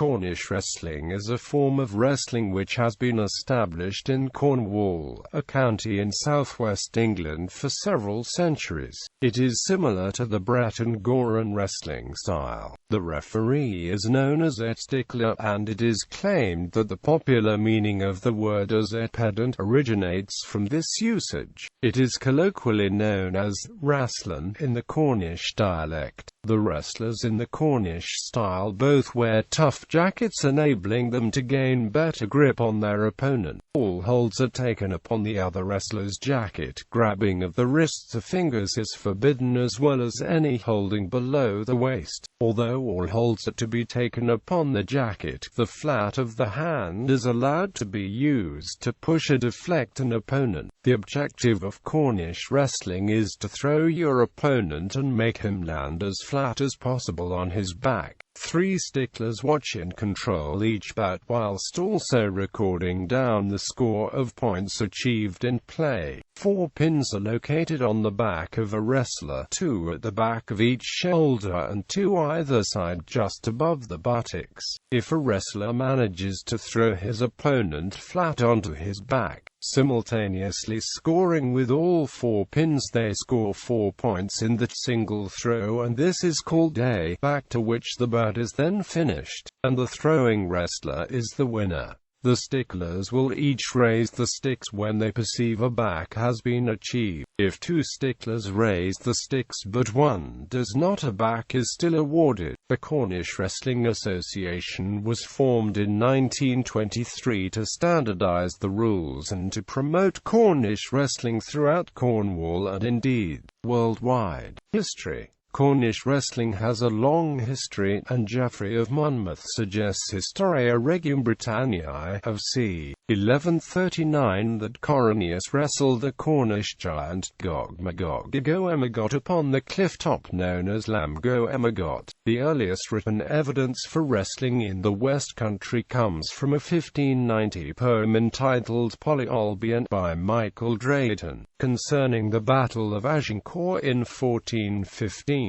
Cornish wrestling is a form of wrestling which has been established in Cornwall, a county in southwest England, for several centuries. It is similar to the Breton Gouren wrestling style. The referee is known as a stickler, and it is claimed that the popular meaning of the word as a pedant originates from this usage. It is colloquially known as wrasslin in the Cornish dialect. The wrestlers in the Cornish style both wear tough jackets, enabling them to gain better grip on their opponent. All holds are taken upon the other wrestler's jacket. Grabbing of the wrists or fingers is forbidden, as well as any holding below the waist. Although all holds are to be taken upon the jacket, the flat of the hand is allowed to be used to push or deflect an opponent. The objective of Cornish wrestling is to throw your opponent and make him land as flat as possible on his back. 3 sticklers watch and control each bout, whilst also recording down the score of points achieved in play. 4 pins are located on the back of a wrestler, 2 at the back of each shoulder and 2 either side just above the buttocks. If a wrestler manages to throw his opponent flat onto his back, simultaneously scoring with all 4 pins, they score 4 points in the single throw, and this is called a back, to which the bout is then finished, and the throwing wrestler is the winner. The sticklers will each raise the sticks when they perceive a back has been achieved. If 2 sticklers raise the sticks but 1 does not, a back is still awarded. The Cornish Wrestling Association was formed in 1923 to standardize the rules and to promote Cornish wrestling throughout Cornwall and indeed worldwide. History. Cornish wrestling has a long history, and Geoffrey of Monmouth suggests Historia Regum Britanniae of c. 1139 that Cornelius wrestled the Cornish giant Gog-Magog-Go-Emagot upon the cliff top known as Lam-Go-Emagot. The earliest written evidence for wrestling in the West Country comes from a 1590 poem entitled Polyolbion by Michael Drayton, concerning the Battle of Agincourt in 1415.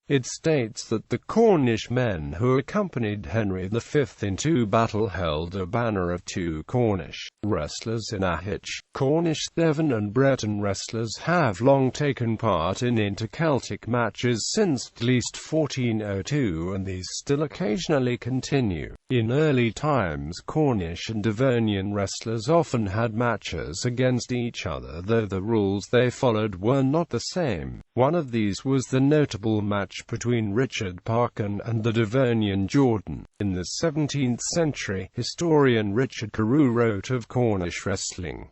It states that the Cornish men who accompanied Henry V into battle held a banner of 2 Cornish wrestlers in a hitch. Cornish, Devon and Breton wrestlers have long taken part in inter-Celtic matches since at least 1402, and these still occasionally continue. In early times, Cornish and Devonian wrestlers often had matches against each other, though the rules they followed were not the same. One of these was the notable match between Richard Parkin and the Devonian Jordan. In the 17th century, historian Richard Carew wrote of Cornish wrestling,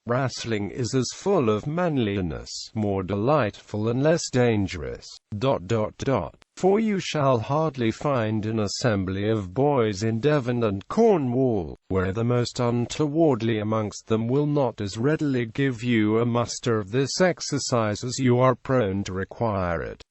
"Wrestling is as full of manliness, more delightful and less dangerous. For you shall hardly find an assembly of boys in Devon and Cornwall, where the most untowardly amongst them will not as readily give you a muster of this exercise as you are prone to require it."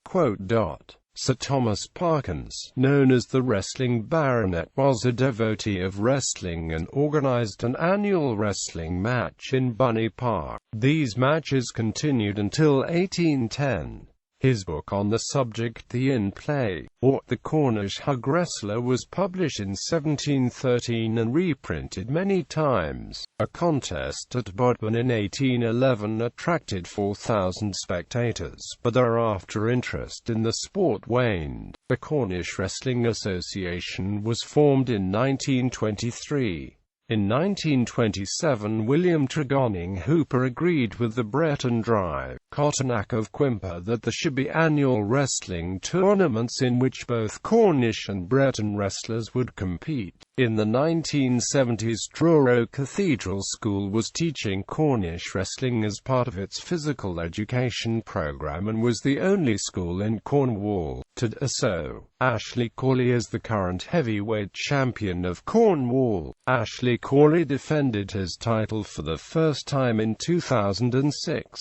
Sir Thomas Parkins, known as the Wrestling Baronet, was a devotee of wrestling and organised an annual wrestling match in Bunny Park. These matches continued until 1810. His book on the subject, The In Play, or The Cornish Hug Wrestler, was published in 1713 and reprinted many times. A contest at Bodmin in 1811 attracted 4,000 spectators, but thereafter interest in the sport waned. The Cornish Wrestling Association was formed in 1923. In 1927, William Tregonning Hooper agreed with the Breton Drive, Cotonac of Quimper, that there should be annual wrestling tournaments in which both Cornish and Breton wrestlers would compete. In the 1970s, Truro Cathedral School was teaching Cornish wrestling as part of its physical education program and was the only school in Cornwall to do so. Ashley Corley is the current heavyweight champion of Cornwall. Ashley Corley defended his title for the first time in 2006.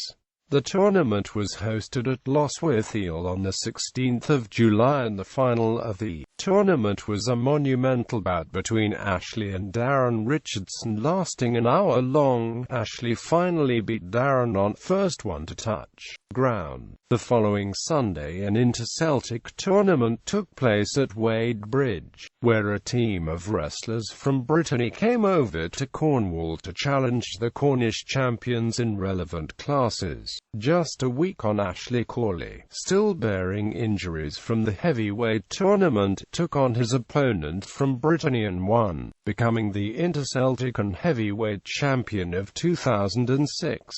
The tournament was hosted at Lostwithiel on the 16th of July, and the final of the tournament was a monumental bout between Ashley and Darren Richardson lasting an hour long. Ashley finally beat Darren on first one to touch ground. The following Sunday an inter-Celtic tournament took place at Wadebridge, where a team of wrestlers from Brittany came over to Cornwall to challenge the Cornish champions in relevant classes. Just a week on, Ashley Corley, still bearing injuries from the heavyweight tournament, took on his opponent from Brittany and won, becoming the inter-Celtic and heavyweight champion of 2006.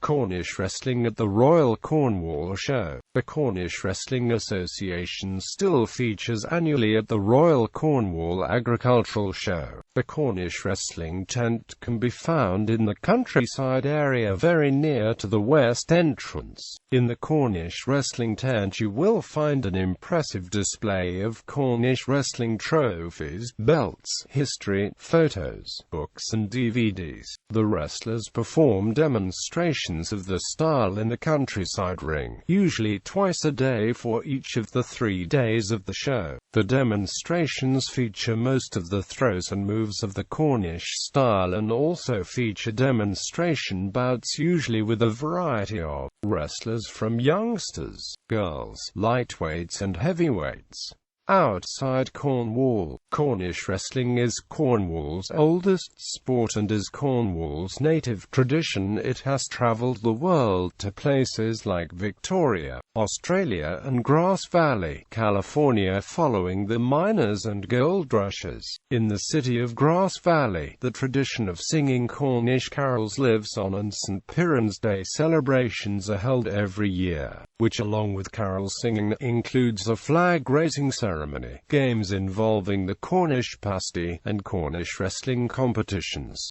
Cornish wrestling at the Royal Cornwall Show. The Cornish Wrestling Association still features annually at the Royal Cornwall Agricultural Show. The Cornish wrestling tent can be found in the countryside area very near to the west entrance. In the Cornish wrestling tent you will find an impressive display of Cornish wrestling trophies, belts, history, photos, books and DVDs. The wrestlers perform demonstrations of the style in the countryside ring, usually twice a day for each of the 3 days of the show. The demonstrations feature most of the throws and moves of the Cornish style and also feature demonstration bouts, usually with a variety of wrestlers from youngsters, girls, lightweights and heavyweights. Outside Cornwall, Cornish wrestling is Cornwall's oldest sport and is Cornwall's native tradition. It has travelled the world to places like Victoria, Australia and Grass Valley, California following the miners and gold rushes. In the city of Grass Valley, the tradition of singing Cornish carols lives on, and St. Piran's Day celebrations are held every year, which along with carol singing includes a flag-raising ceremony, games involving the Cornish pasty, and Cornish wrestling competitions.